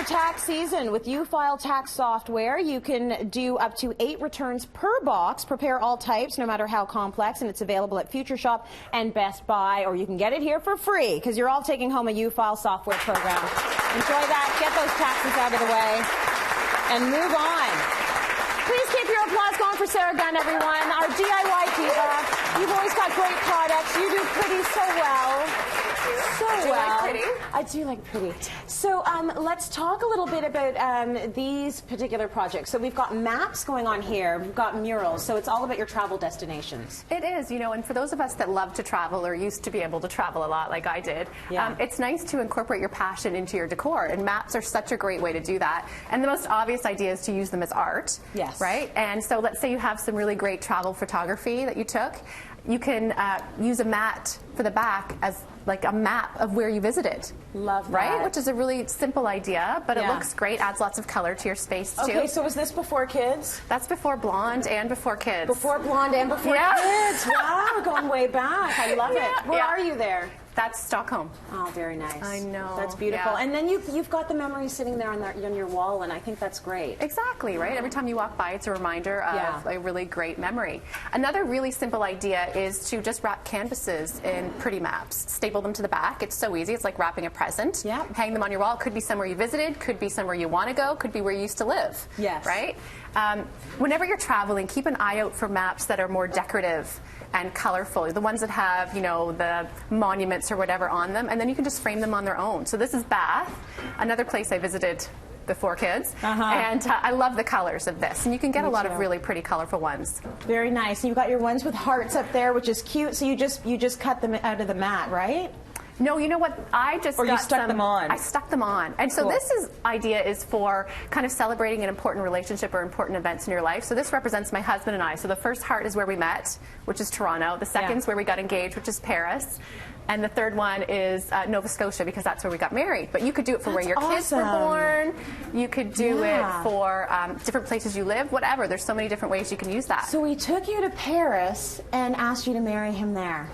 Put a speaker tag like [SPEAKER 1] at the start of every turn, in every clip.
[SPEAKER 1] tax season. With U-File tax software, you can do up to 8 returns per box, prepare all types, no matter how complex, and it's available at Future Shop and Best Buy, or you can get it here for free, because you're all taking home a U-File software program. Enjoy that, get those taxes out of the way, and move on. Please keep your applause going for Sarah Gunn, everyone, our DIY diva. You've always got great products. You do pretty so well. So well.
[SPEAKER 2] Do you like pretty?
[SPEAKER 1] I do like pretty. So let's talk a little bit about these particular projects. So we've got maps going on here. We've got murals. So it's all about your travel destinations.
[SPEAKER 2] It is, you know, and for those of us that love to travel or used to be able to travel a lot like I did, it's nice to incorporate your passion into your decor, and maps are such a great way to do that. And the most obvious idea is to use them as art.
[SPEAKER 1] Yes.
[SPEAKER 2] Right? And so let's say you have some really great travel photography that you took. You can use a mat for the back as like a map of where you visited.
[SPEAKER 1] Love that.
[SPEAKER 2] Right? Which is a really simple idea, but it looks great, adds lots of color to your space too.
[SPEAKER 1] Okay, so was this before kids?
[SPEAKER 2] That's before blonde and before kids.
[SPEAKER 1] Before blonde and before kids. Wow, going way back. I love it. Where are you there?
[SPEAKER 2] That's Stockholm.
[SPEAKER 1] Oh, very nice.
[SPEAKER 2] I know.
[SPEAKER 1] That's beautiful. And then you've got the memories sitting there on your wall, and I think that's great.
[SPEAKER 2] Exactly, right? Every time you walk by, it's a reminder of a really great memory. Another really simple idea is to just wrap canvases in pretty maps. Staple them to the back. It's so easy. It's like wrapping a present.
[SPEAKER 1] Yeah.
[SPEAKER 2] Hang them on your wall. It could be somewhere you visited, could be somewhere you want to go, could be where you used to live.
[SPEAKER 1] Yes.
[SPEAKER 2] Right? Whenever you're traveling, keep an eye out for maps that are more decorative and colorful, the ones that have, you know, the monuments or whatever on them, and then you can just frame them on their own. So this is Bath, another place I visited before kids, and I love the colors of this, and you can get a lot of really pretty colorful ones.
[SPEAKER 1] Very nice. And you've got your ones with hearts up there, which is cute. So you just cut them out of the mat, right?
[SPEAKER 2] No, you know what? I just
[SPEAKER 1] you stuck them on.
[SPEAKER 2] I stuck them on. And so this idea is for kind of celebrating an important relationship or important events in your life. So this represents my husband and I. So the first heart is where we met, which is Toronto. The second is where we got engaged, which is Paris. And the third one is Nova Scotia, because that's where we got married. But you could do it for where your kids were born. You could do it for different places you live, whatever. There's so many different ways you can use that.
[SPEAKER 1] So we took you to Paris and asked you to marry him there.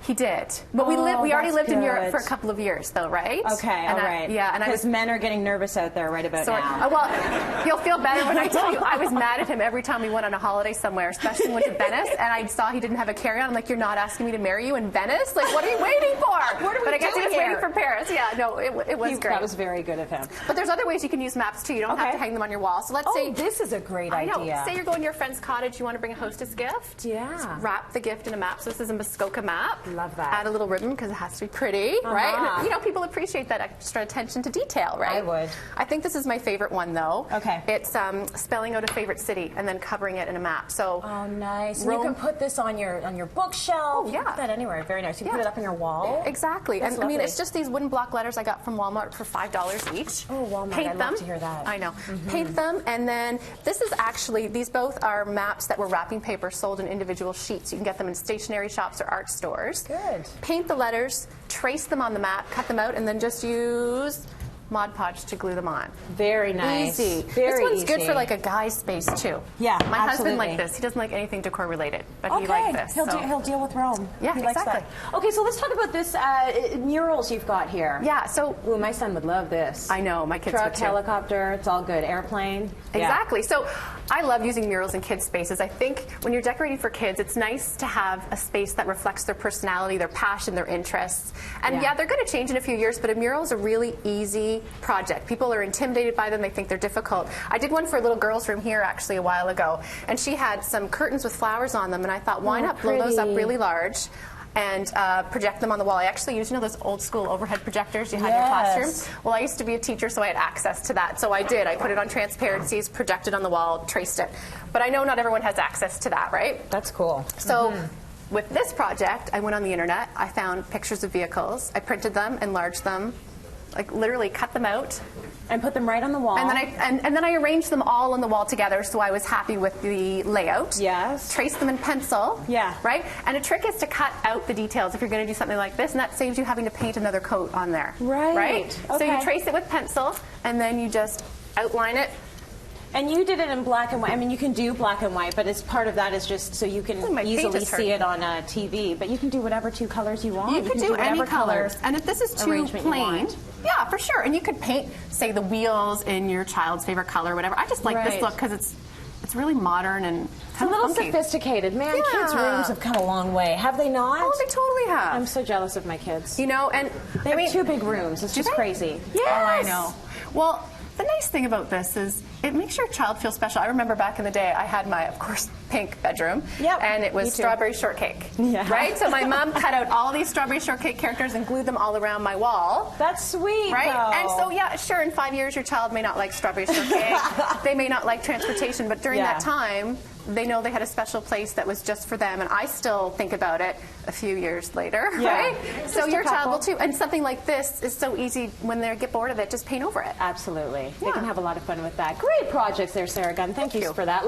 [SPEAKER 2] He did. But we already lived in Europe for a couple of years, though, right?
[SPEAKER 1] Okay, all right. Because men are getting nervous out there right about now.
[SPEAKER 2] Well, you'll feel better when I tell you I was mad at him every time we went on a holiday somewhere, especially when we went to Venice, and I saw he didn't have a carry-on. I'm like, you're not asking me to marry you in Venice? Like, what are you waiting for?
[SPEAKER 1] What are we
[SPEAKER 2] But I guess he was
[SPEAKER 1] doing
[SPEAKER 2] waiting for Paris. Yeah, no, it was great.
[SPEAKER 1] That was very good of him.
[SPEAKER 2] But there's other ways you can use maps, too. You don't have to hang them on your wall. So let's say...
[SPEAKER 1] this is a great idea.
[SPEAKER 2] I know. Say you're going to your friend's cottage, you want to bring a hostess gift.
[SPEAKER 1] Yeah.
[SPEAKER 2] Just wrap the gift in a map. So this is a Muskoka map.
[SPEAKER 1] Love that.
[SPEAKER 2] Add a little ribbon, because it has to be pretty, right? And, you know, people appreciate that extra attention to detail, right?
[SPEAKER 1] I would.
[SPEAKER 2] I think this is my favorite one, though.
[SPEAKER 1] Okay.
[SPEAKER 2] It's spelling out a favorite city and then covering it in a map. So.
[SPEAKER 1] Oh, nice. And you can put this on your bookshelf.
[SPEAKER 2] Oh, yeah.
[SPEAKER 1] Put that anywhere. Very nice. You can put it up on your wall.
[SPEAKER 2] Exactly.
[SPEAKER 1] That's
[SPEAKER 2] and I mean, it's just these wooden block letters I got from Walmart for $5 each.
[SPEAKER 1] Oh, Walmart.
[SPEAKER 2] Paint
[SPEAKER 1] I'd
[SPEAKER 2] them.
[SPEAKER 1] love to hear that.
[SPEAKER 2] I know. Paint them, and then this is actually, these both are maps that were wrapping paper sold in individual sheets. You can get them in stationery shops or art stores.
[SPEAKER 1] Good.
[SPEAKER 2] Paint the letters, trace them on the map, cut them out, and then just use Mod Podge to glue them on.
[SPEAKER 1] Very nice.
[SPEAKER 2] Easy.
[SPEAKER 1] Very
[SPEAKER 2] this one's good
[SPEAKER 1] easy.
[SPEAKER 2] for like a guy's space too.
[SPEAKER 1] Yeah,
[SPEAKER 2] my husband
[SPEAKER 1] absolutely.
[SPEAKER 2] liked this. He doesn't like anything decor related, but he
[SPEAKER 1] Okay.
[SPEAKER 2] liked this.
[SPEAKER 1] He'll deal with Rome.
[SPEAKER 2] Yeah,
[SPEAKER 1] he likes
[SPEAKER 2] exactly.
[SPEAKER 1] that. Okay, so let's talk about this murals you've got here.
[SPEAKER 2] Yeah, so
[SPEAKER 1] ooh, my son would love this.
[SPEAKER 2] I know, my kids
[SPEAKER 1] Truck,
[SPEAKER 2] would too.
[SPEAKER 1] helicopter, it's all good. Airplane.
[SPEAKER 2] Exactly. So I love using murals in kids' spaces. I think when you're decorating for kids, it's nice to have a space that reflects their personality, their passion, their interests. And yeah they're going to change in a few years, but a mural is a really easy project. People are intimidated by them. They think they're difficult. I did one for a little girl's room here actually a while ago, and she had some curtains with flowers on them, and I thought, why not blow those up really large and project them on the wall. I actually used, you know, those old school overhead projectors you had in your classroom? Well, I used to be a teacher, so I had access to that. So I did. I put it on transparencies, projected on the wall, traced it. But I know not everyone has access to that, right?
[SPEAKER 1] That's cool.
[SPEAKER 2] So with this project, I went on the internet. I found pictures of vehicles. I printed them, enlarged them, like literally cut them out.
[SPEAKER 1] And put them right on the wall.
[SPEAKER 2] And then I arranged them all on the wall together, so I was happy with the layout.
[SPEAKER 1] Yes.
[SPEAKER 2] Traced them in pencil.
[SPEAKER 1] Yeah.
[SPEAKER 2] Right? And a trick is to cut out the details if you're going to do something like this, and that saves you having to paint another coat on there.
[SPEAKER 1] Right.
[SPEAKER 2] Right?
[SPEAKER 1] Okay.
[SPEAKER 2] So you trace it with pencil, and then you just outline it
[SPEAKER 1] And you did it in black and white. I mean, you can do black and white, but as part of that is just so you can easily see it on TV. But you can do whatever 2 colors you want.
[SPEAKER 2] You can do any colors. And if this is too plain, yeah, for sure. And you could paint, say, the wheels in your child's favorite color, whatever. I just like this look because it's really modern and
[SPEAKER 1] it's a little sophisticated. Man, kids' rooms have come a long way. Have they not?
[SPEAKER 2] Oh, they totally have.
[SPEAKER 1] I'm so jealous of my kids.
[SPEAKER 2] You know, and
[SPEAKER 1] they have 2 big rooms. It's just crazy.
[SPEAKER 2] Yes. Oh, I know. Well, the nice thing about this is it makes your child feel special. I remember back in the day, I had my, of course, pink bedroom, and it was strawberry shortcake, right? So my mom cut out all these strawberry shortcake characters and glued them all around my wall.
[SPEAKER 1] That's sweet,
[SPEAKER 2] right?
[SPEAKER 1] Though.
[SPEAKER 2] And so, yeah, sure, in 5 years, your child may not like strawberry shortcake. They may not like transportation, but during that time, they know they had a special place that was just for them, and I still think about it a few years later, right? So your child will too. And something like this is so easy when they get bored of it, just paint over it.
[SPEAKER 1] Absolutely. They can have a lot of fun with that. Great projects there, Sarah Gunn. Thank you for that.